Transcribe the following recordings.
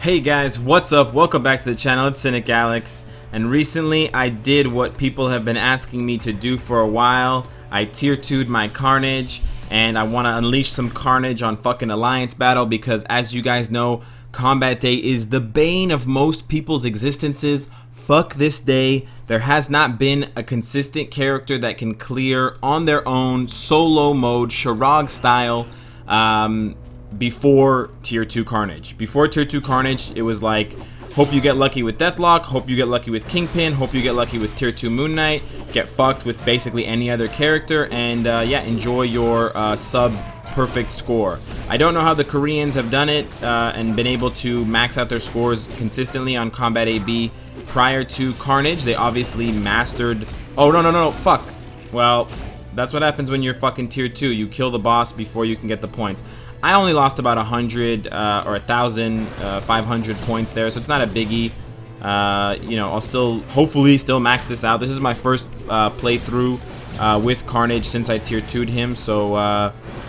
Hey guys, what's up? Welcome back to the channel. It's Cynicalex, and recently I did what people have been asking me to do for a while. I tier 2'd my Carnage, and I want to unleash some Carnage on fucking Alliance Battle because, as you guys know, Combat Day is the bane of most people's existences. Fuck this day. There has not been a consistent character that can clear on their own, solo mode, Shirag style, before tier 2 Carnage. Before tier 2 Carnage, it was like, hope you get lucky with Deathlock, hope you get lucky with Kingpin, hope you get lucky with tier 2 Moon Knight, get fucked with basically any other character, and yeah, enjoy your sub perfect score. I don't know how the Koreans have done it and been able to max out their scores consistently on Combat AB prior to Carnage. They obviously mastered... Oh, no, fuck. Well, that's what happens when you're fucking tier 2. You kill the boss before you can get the points. I only lost about 100 or 1,500 points there, so it's not a biggie. You know, I'll still, hopefully, still max this out. This is my first playthrough with Carnage since I tier 2'd him, so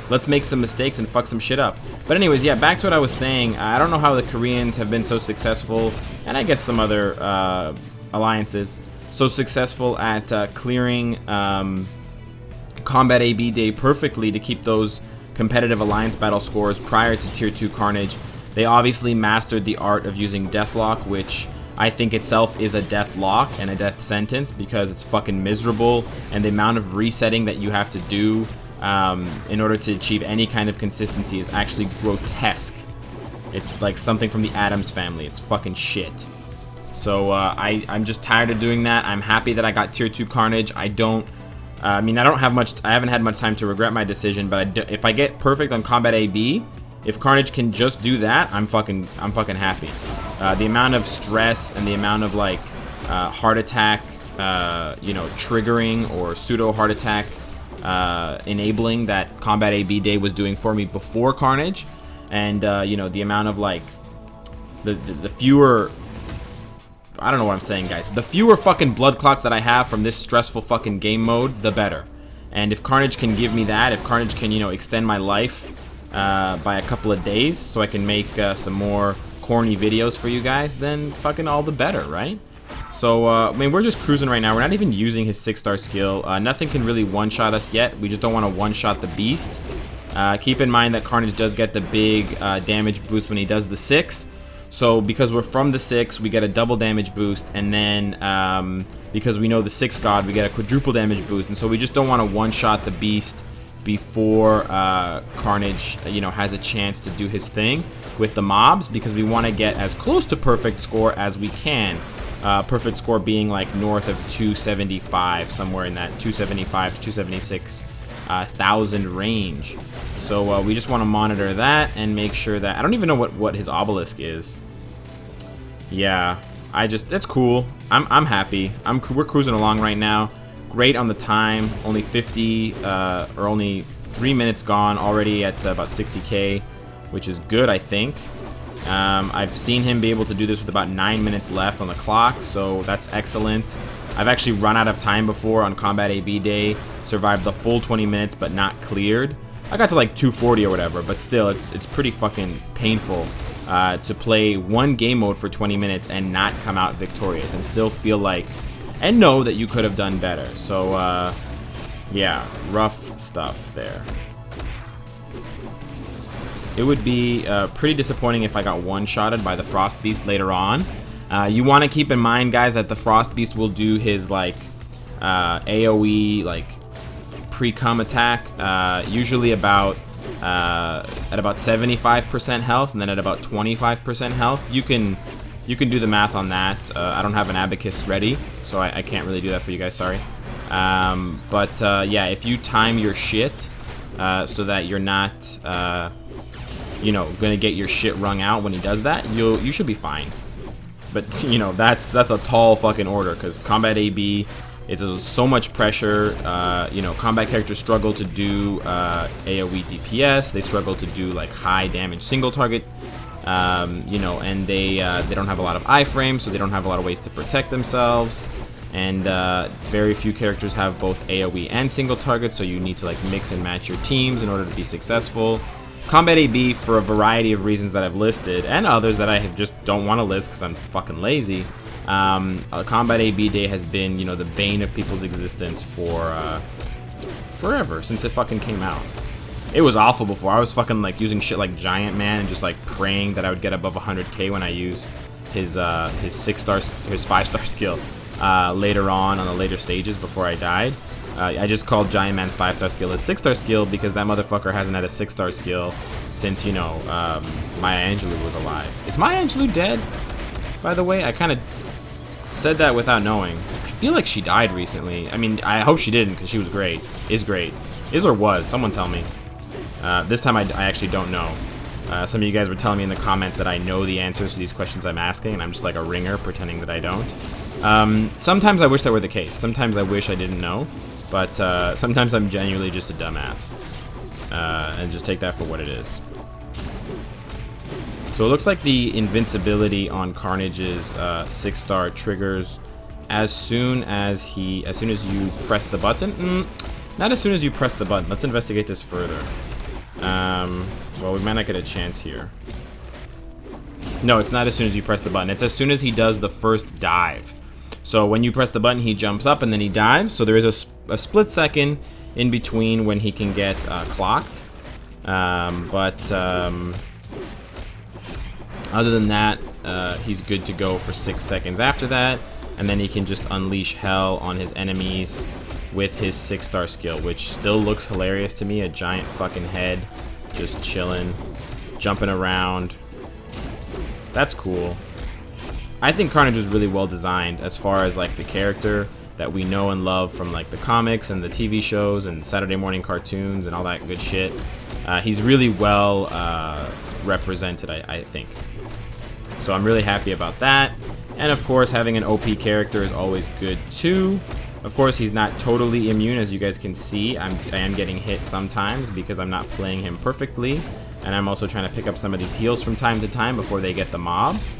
let's make some mistakes and fuck some shit up. But anyways, yeah, back to what I was saying. I don't know how the Koreans have been so successful, and I guess some other alliances, so successful at clearing Combat AB Day perfectly to keep those competitive alliance battle scores prior to tier 2 Carnage. They obviously mastered the art of using Deathlock, which I think itself is a death lock and a death sentence because it's fucking miserable, and the amount of resetting that you have to do in order to achieve any kind of consistency is actually grotesque. It's like something from the Addams Family. It's fucking shit. So I'm just tired of doing that. I'm happy that I got tier 2 Carnage. I haven't had much time to regret my decision, but if I get perfect on Combat AB, if Carnage can just do that, I'm fucking happy. The amount of stress and the amount of like heart attack, you know, triggering or pseudo heart attack enabling that Combat AB Day was doing for me before Carnage, and you know, the amount of like the fewer, I don't know what I'm saying, guys. The fewer fucking blood clots that I have from this stressful fucking game mode, the better. And if Carnage can give me that, if Carnage can, you know, extend my life by a couple of days so I can make some more corny videos for you guys, then fucking all the better, right? So, I mean, we're just cruising right now. We're not even using his 6-star skill. Nothing can really one-shot us yet. We just don't want to one-shot the beast. Keep in mind that Carnage does get the big damage boost when he does the 6. So because we're from the 6, we get a double damage boost, and then because we know the 6 god, we get a quadruple damage boost, and so we just don't want to one-shot the beast before Carnage, you know, has a chance to do his thing with the mobs, because we want to get as close to perfect score as we can. Perfect score being like north of 275, somewhere in that 275 to 276 thousand range. So we just want to monitor that and make sure that... I don't even know what his obelisk is. Yeah, that's cool. I'm happy. We're cruising along right now. Great on the time. Only 50 or only 3 minutes gone already at about 60k, which is good, I think. I've seen him be able to do this with about 9 minutes left on the clock, so that's excellent. I've actually run out of time before on Combat AB Day, survived the full 20 minutes but not cleared. I got to like 240 or whatever, but still, it's pretty fucking painful to play one game mode for 20 minutes and not come out victorious and still feel like, and know that you could have done better. So yeah, rough stuff there. It would be pretty disappointing if I got one-shotted by the Frost Beast later on. You want to keep in mind, guys, that the Frost Beast will do his like AoE like pre-cum attack, usually about at about 75% health, and then at about 25% health. You can do the math on that. I don't have an abacus ready, so I can't really do that for you guys. Sorry. Yeah, if you time your shit so that you're not you know, gonna get your shit wrung out when he does that, you should be fine. But you know, that's a tall fucking order, because Combat AB, it's so much pressure. You know, combat characters struggle to do AoE DPS. They struggle to do like high damage single target. You know, and they don't have a lot of iframes, so they don't have a lot of ways to protect themselves. And very few characters have both AoE and single target, so you need to like mix and match your teams in order to be successful. Combat AB, for a variety of reasons that I've listed, and others that I just don't want to list because I'm fucking lazy, Combat AB Day has been, you know, the bane of people's existence for forever, since it fucking came out. It was awful before. I was fucking like using shit like Giant Man and just like praying that I would get above 100k when I use his 5-star skill later on the later stages before I died. I just called Giant Man's 5-star skill his 6-star skill because that motherfucker hasn't had a 6-star skill since, you know, Maya Angelou was alive. Is Maya Angelou dead, by the way? I kind of said that without knowing. I feel like she died recently. I mean, I hope she didn't because she was great. Is great. Is or was? Someone tell me. This time I actually don't know. Some of you guys were telling me in the comments that I know the answers to these questions I'm asking, and I'm just like a ringer pretending that I don't. Sometimes I wish that were the case. Sometimes I wish I didn't know. But sometimes I'm genuinely just a dumbass. And just take that for what it is. So it looks like the invincibility on Carnage's 6-star triggers as soon as you press the button. Not as soon as you press the button. Let's investigate this further. Well, we might not get a chance here. No, it's not as soon as you press the button. It's as soon as he does the first dive. So when you press the button, he jumps up and then he dives. So there is a split second in between when he can get clocked. Other than that, he's good to go for 6 seconds after that. And then he can just unleash hell on his enemies with his 6-star skill, which still looks hilarious to me. A giant fucking head just chilling, jumping around. That's cool. I think Carnage is really well designed as far as like the character that we know and love from like the comics and the TV shows and Saturday morning cartoons and all that good shit. He's really well represented, I think. So I'm really happy about that. And of course, having an OP character is always good too. Of course, he's not totally immune, as you guys can see. I am getting hit sometimes because I'm not playing him perfectly. And I'm also trying to pick up some of these heals from time to time before they get the mobs.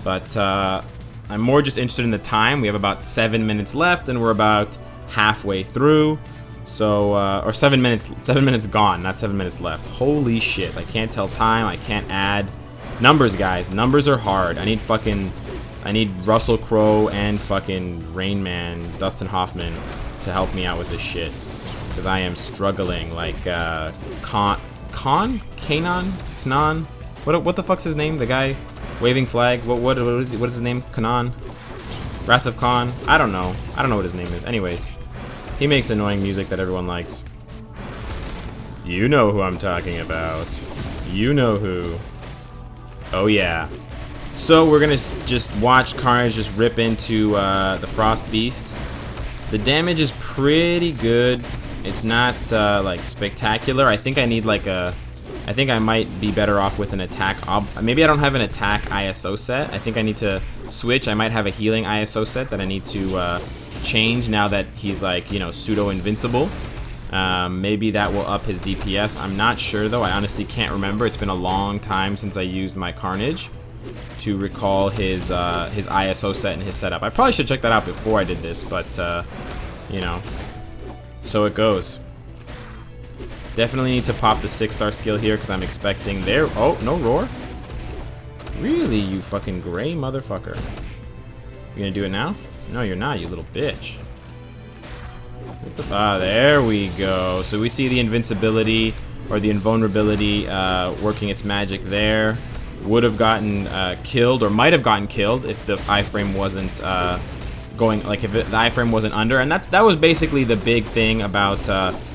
But I'm more just interested in the time. We have about 7 minutes left, and we're about halfway through. So, or 7 minutes gone, not 7 minutes left. Holy shit, I can't tell time, I can't add. Numbers, guys, numbers are hard. I need Russell Crowe and fucking Rain Man, Dustin Hoffman, to help me out with this shit. Because I am struggling, like, Kanan? What the fuck's his name? The guy waving flag? What is his name? Kanan? Wrath of Khan? I don't know what his name is. Anyways, he makes annoying music that everyone likes. You know who I'm talking about. You know who. Oh yeah. So we're gonna just watch Carnage just rip into the Frost Beast. The damage is pretty good. It's not like spectacular. I think I need like I think I might be better off with an attack. Maybe I don't have an attack ISO set. I think I need to switch. I might have a healing ISO set that I need to change now that he's like, you know, pseudo invincible. Maybe that will up his DPS. I'm not sure though. I honestly can't remember. It's been a long time since I used my Carnage to recall his ISO set and his setup. I probably should check that out before I did this, but you know, so it goes. Definitely need to pop the 6-star skill here because I'm expecting there. Oh, no roar? Really, you fucking gray motherfucker. You gonna do it now? No, you're not, you little bitch. There we go. So we see the invincibility or the invulnerability working its magic there. Would have gotten killed, or might have gotten killed if the iframe wasn't going, like if the iframe wasn't under. And that was basically the big thing about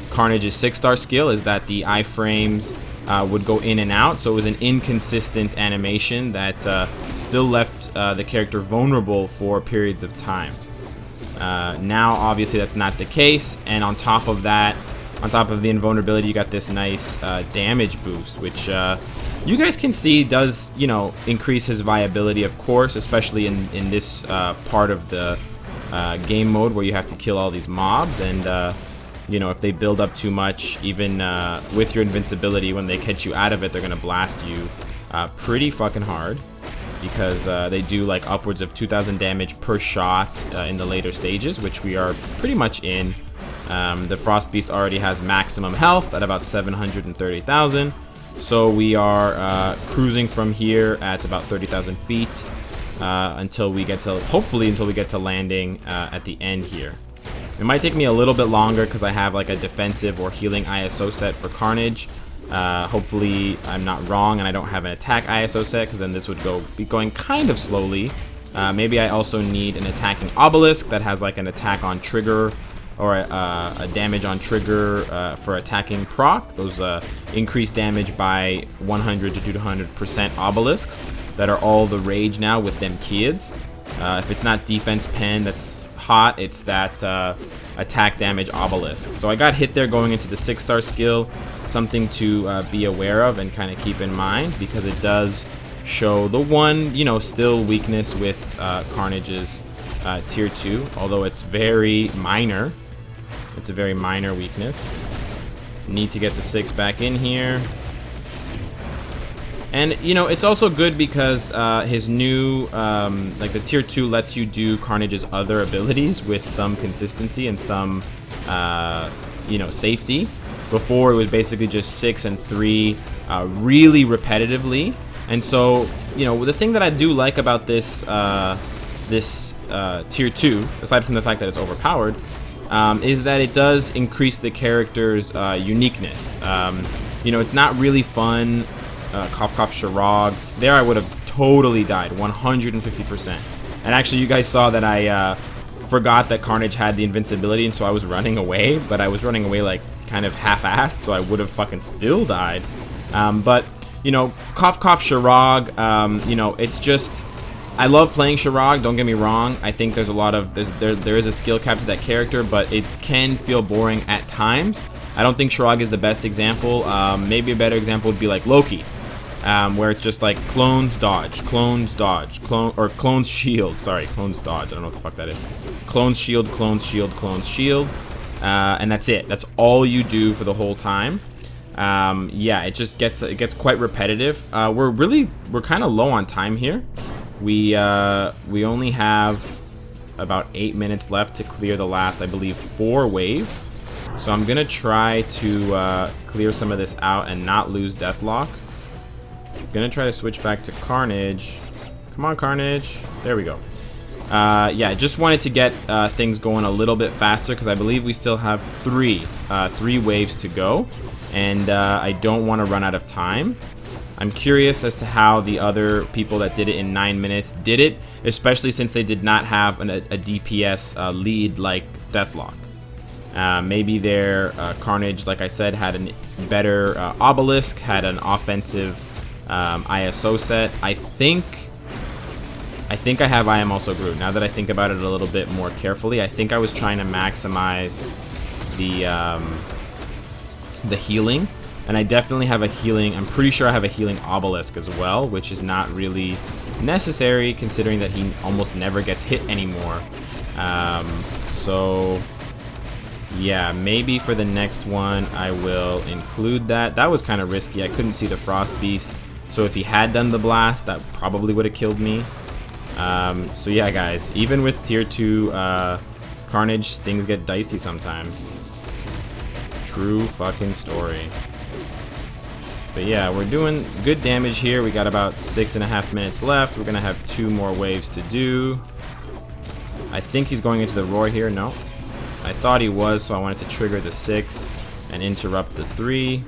Carnage's 6-star skill, is that the iframes would go in and out, so it was an inconsistent animation that still left the character vulnerable for periods of time. Now, obviously, that's not the case, and on top of that, on top of the invulnerability, you got this nice damage boost, which you guys can see does, you know, increase his viability, of course, especially in this part of the game mode where you have to kill all these mobs, and you know, if they build up too much, even with your invincibility, when they catch you out of it, they're gonna blast you pretty fucking hard, because they do like upwards of 2,000 damage per shot in the later stages, which we are pretty much in. The Frost Beast already has maximum health at about 730,000, So we are cruising from here at about 30,000 feet until we get to, hopefully until we get to landing at the end here. It might take me a little bit longer because I have like a defensive or healing ISO set for Carnage. Hopefully I'm not wrong and I don't have an attack ISO set, because then this would be going kind of slowly. Maybe I also need an attacking obelisk that has like an attack on trigger, or a damage on trigger for attacking proc. Those increase damage by 100 to 200% obelisks that are all the rage now with them kids. If it's not defense pen that's hot, it's that attack damage obelisk. So I got hit there going into the 6-star skill, something to be aware of and kind of keep in mind, because it does show the one, you know, still weakness with Carnage's tier 2, although it's very minor. It's a very minor weakness. Need to get the 6 back in here. And, you know, it's also good because his new, like the tier 2 lets you do Carnage's other abilities with some consistency and some, you know, safety. Before, it was basically just 6 and 3 really repetitively. And so, you know, the thing that I do like about this, tier 2, aside from the fact that it's overpowered, is that it does increase the character's uniqueness. You know, it's not really fun. Cough Cough Shirog. There I would have totally died, 150%. And actually, you guys saw that I forgot that Carnage had the invincibility, and so I was running away. But I was running away like kind of half-assed, so I would have fucking still died. But you know, Cough Cough Shirog. You know, it's just, I love playing Shirog, don't get me wrong. I think there's a lot of, there is a skill cap to that character, but it can feel boring at times. I don't think Shirog is the best example. Maybe a better example would be like Loki, where it's just like clones dodge, clones dodge, clones shield. Sorry, clones dodge. I don't know what the fuck that is. Clones shield, clones shield, clones shield, and that's it. That's all you do for the whole time. Yeah, it gets quite repetitive. We're kind of low on time here. We only have about 8 minutes left to clear the last, I believe, 4 waves. So I'm gonna try to clear some of this out and not lose Deathlock. I'm gonna try to switch back to Carnage. Come on, Carnage. There we go. Yeah, just wanted to get things going a little bit faster, because I believe we still have 3 waves to go, and I don't want to run out of time. I'm curious as to how the other people that did it in 9 minutes did it, especially since they did not have a DPS lead like Deathlock. Maybe their Carnage, like I said, had a better obelisk, had an offensive ISO set. I think I have I Am Also Groot. Now that I think about it a little bit more carefully, I think I was trying to maximize the healing. And I definitely have a healing, I'm pretty sure I have a healing obelisk as well, which is not really necessary considering that he almost never gets hit anymore. So yeah, maybe for the next one I will include that. That was kind of risky. I couldn't see the Frost Beast, so if he had done the blast, that probably would have killed me. So yeah, guys, even with tier 2 Carnage, things get dicey sometimes. True fucking story. But yeah, we're doing good damage here. We got about 6.5 minutes left. We're gonna have 2 more waves to do. I think he's going into the roar here. No, I thought he was, so I wanted to trigger the 6 and interrupt the 3.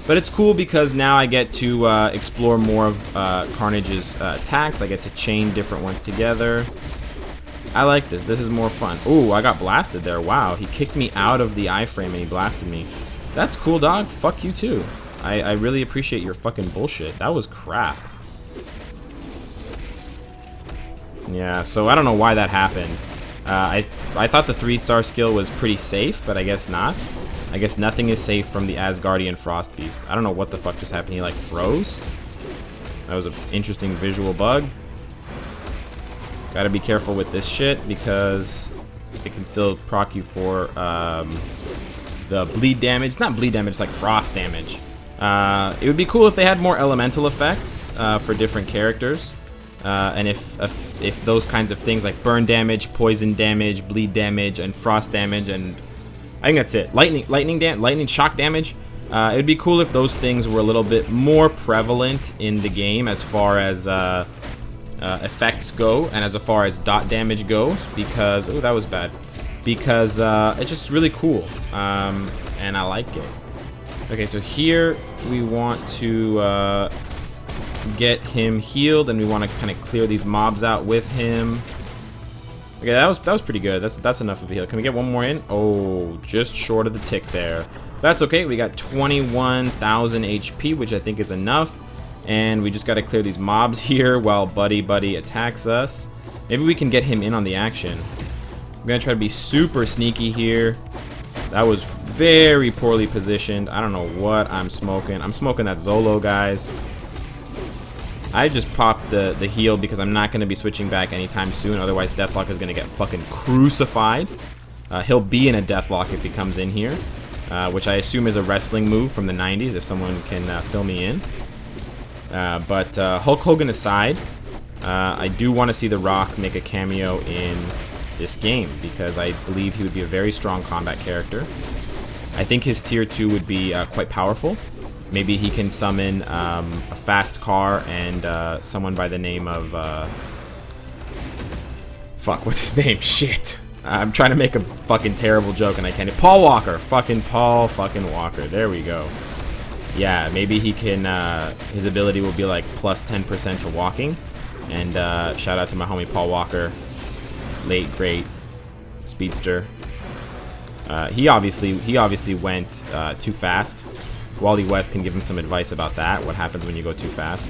But it's cool because now I get to explore more of Carnage's attacks. I get to chain different ones together. I like this. This is more fun. Ooh, I got blasted there. Wow, he kicked me out of the iframe and he blasted me. That's cool, dog. Fuck you too. I really appreciate your fucking bullshit. That was crap. Yeah, so I don't know why that happened. I thought the 3-star skill was pretty safe, but I guess not. I guess nothing is safe from the Asgardian Frost Beast. I don't know what the fuck just happened. He like froze. That was an interesting visual bug. Gotta be careful with this shit because it can still proc you for the bleed damage. It's not bleed damage, it's like frost damage. It would be cool if they had more elemental effects for different characters. And if those kinds of things like burn damage, poison damage, bleed damage, and frost damage, and I think that's it. Lightning shock damage. It would be cool if those things were a little bit more prevalent in the game as far as effects go and as far as dot damage goes, because oh, that was bad, because it's just really cool, and I like it. Okay, so here we want to get him healed, and we want to kind of clear these mobs out with him. Okay, that was pretty good. That's enough of a heal. Can we get one more in? Oh, just short of the tick there. That's okay. We got 21,000 HP, which I think is enough. And we just got to clear these mobs here while Buddy attacks us. Maybe we can get him in on the action. I'm going to try to be super sneaky here. That was very poorly positioned. I don't know what I'm smoking. I'm smoking that Zolo, guys. I just popped the heal because I'm not going to be switching back anytime soon. Otherwise, Deathlock is going to get fucking crucified. He'll be in a Deathlock if he comes in here, which I assume is a wrestling move from the 90s, if someone can fill me in. But Hulk Hogan aside, I do want to see The Rock make a cameo in this game because I believe he would be a very strong combat character. I think his tier 2 would be quite powerful. Maybe he can summon a fast car and someone by the name of... fuck, what's his name? Shit. I'm trying to make a fucking terrible joke and I can't. Paul Walker. Fucking Paul fucking Walker. There we go. Yeah, maybe he can... his ability will be like plus 10% to walking. And shout out to my homie Paul Walker. Late, great speedster. He obviously went too fast. Wally West can give him some advice about that. What happens when you go too fast?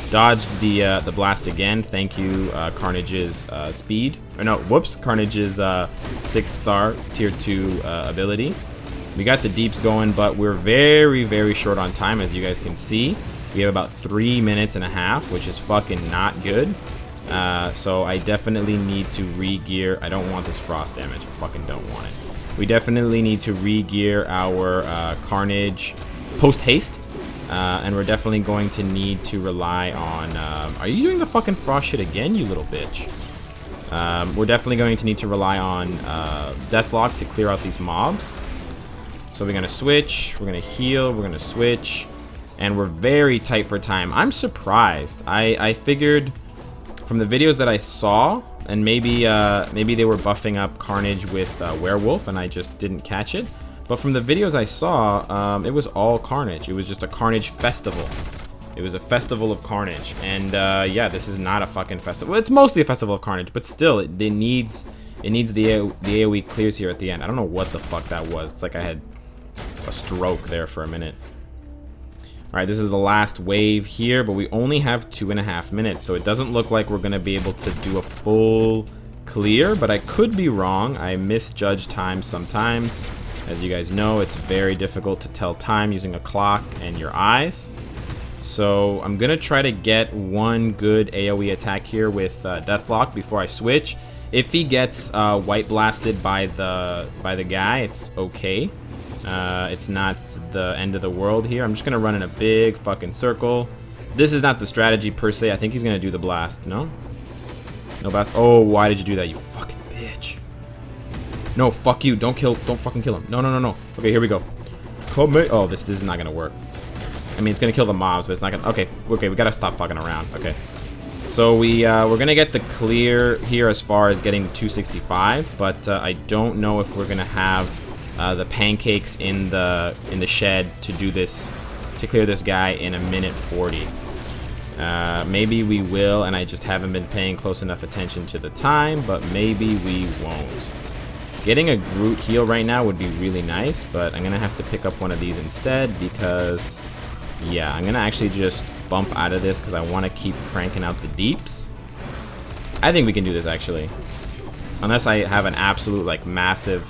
Dodged the blast again. Thank you, Carnage's speed. Or no, whoops, Carnage's 6-star tier 2 ability. We got the deeps going, but we're very, very short on time, as you guys can see. We have about 3 minutes and a half, which is fucking not good. So I definitely need to re-gear. I don't want this frost damage. I fucking don't want it. We definitely need to re-gear our Carnage post-haste. And we're definitely going to need to rely on... are you doing the fucking frost shit again, you little bitch? We're definitely going to need to rely on Deathlock to clear out these mobs. So we're going to switch. We're going to heal. We're going to switch. And we're very tight for time. I'm surprised. I figured from the videos that I saw, and maybe they were buffing up Carnage with Werewolf, and I just didn't catch it. But from the videos I saw, it was all Carnage. It was just a Carnage festival. It was a festival of Carnage. And yeah, this is not a fucking festival. Well, it's mostly a festival of Carnage, but still, it needs the AoE clears here at the end. I don't know what the fuck that was. It's like I had a stroke there for a minute. Alright, this is the last wave here, but we only have 2.5 minutes, so it doesn't look like we're going to be able to do a full clear, but I could be wrong. I misjudge time sometimes. As you guys know, it's very difficult to tell time using a clock and your eyes. So I'm going to try to get one good AoE attack here with Deathlock before I switch. If he gets white blasted by the guy, it's okay. It's not the end of the world here. I'm just going to run in a big fucking circle. This is not the strategy per se. I think he's going to do the blast. No? No blast. Oh, why did you do that, you fucking bitch? No, fuck you. Don't fucking kill him. No. Okay, here we go. Oh, this is not going to work. I mean, it's going to kill the mobs, but it's not going to... Okay, we got to stop fucking around. Okay. So we're going to get the clear here as far as getting 265, but I don't know if we're going to have... the pancakes in the shed to do this, to clear this guy in 1:40. Maybe we will, and I just haven't been paying close enough attention to the time, but maybe we won't. Getting a Groot heal right now would be really nice, but I'm gonna have to pick up one of these instead because, yeah, I'm gonna actually just bump out of this because I want to keep cranking out the deeps. I think we can do this actually, unless I have an absolute like massive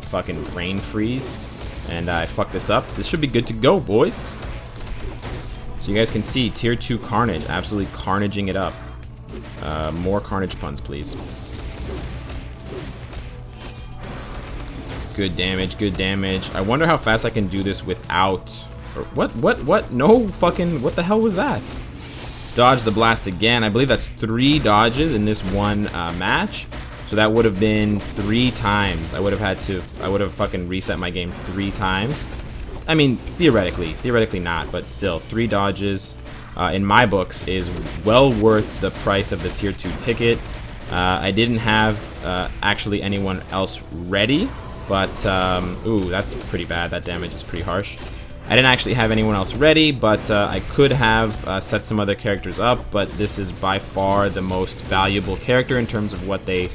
fucking brain freeze and I fuck this up. This should be good to go, boys. So you guys can see tier 2 Carnage absolutely carnaging it up. More Carnage puns, please. Good damage, good damage. I wonder how fast I can do this without... Or what? No fucking... What the hell was that? Dodge the blast again. I believe that's 3 dodges in this one match. So that would have been 3 times. I would have fucking reset my game 3 times. I mean, theoretically not, but still, 3 dodges in my books is well worth the price of the tier 2 ticket. I didn't have actually anyone else ready, but ooh, that's pretty bad. That damage is pretty harsh. I didn't actually have anyone else ready, but I could have set some other characters up, but this is by far the most valuable character in terms of what they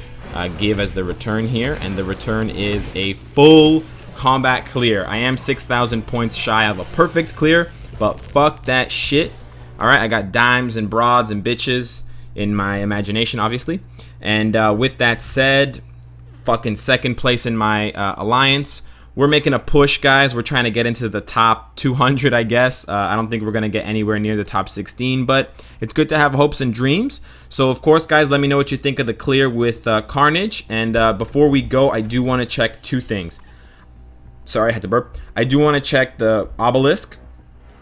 give as the return here, and the return is a full combat clear. I am 6,000 points shy of a perfect clear, but fuck that shit. Alright, I got dimes and broads and bitches in my imagination, obviously. And with that said, fucking second place in my alliance. We're making a push, guys. We're trying to get into the top 200, I guess. I don't think we're going to get anywhere near the top 16, but it's good to have hopes and dreams. So, of course, guys, let me know what you think of the clear with Carnage. And before we go, I do want to check 2 things. Sorry, I had to burp. I do want to check the obelisk.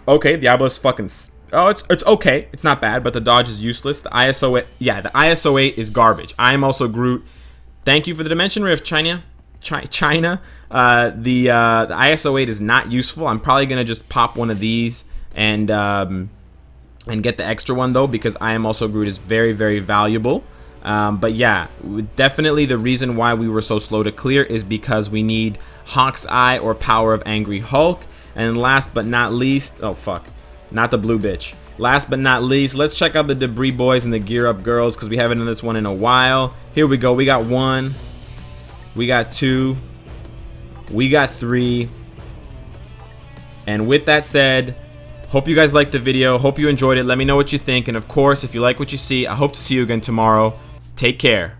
Okay, the obelisk fucking... Oh, it's okay. It's not bad, but the dodge is useless. The ISO 8... Yeah, the ISO 8 is garbage. I am also Groot. Thank you for the Dimension Rift, China. The ISO 8 is not useful. I'm probably gonna just pop one of these and get the extra one though, because I am also Groot is very, very valuable. But yeah, definitely the reason why we were so slow to clear is because we need Hawk's Eye or Power of Angry Hulk. And last but not least, oh fuck, not the blue bitch. Last but not least, let's check out the Debris Boys and the Gear Up Girls, because we haven't done this one in a while. Here we go. We got 1. We got 2. We got 3. And with that said, hope you guys liked the video. Hope you enjoyed it. Let me know what you think. And of course, if you like what you see, I hope to see you again tomorrow. Take care.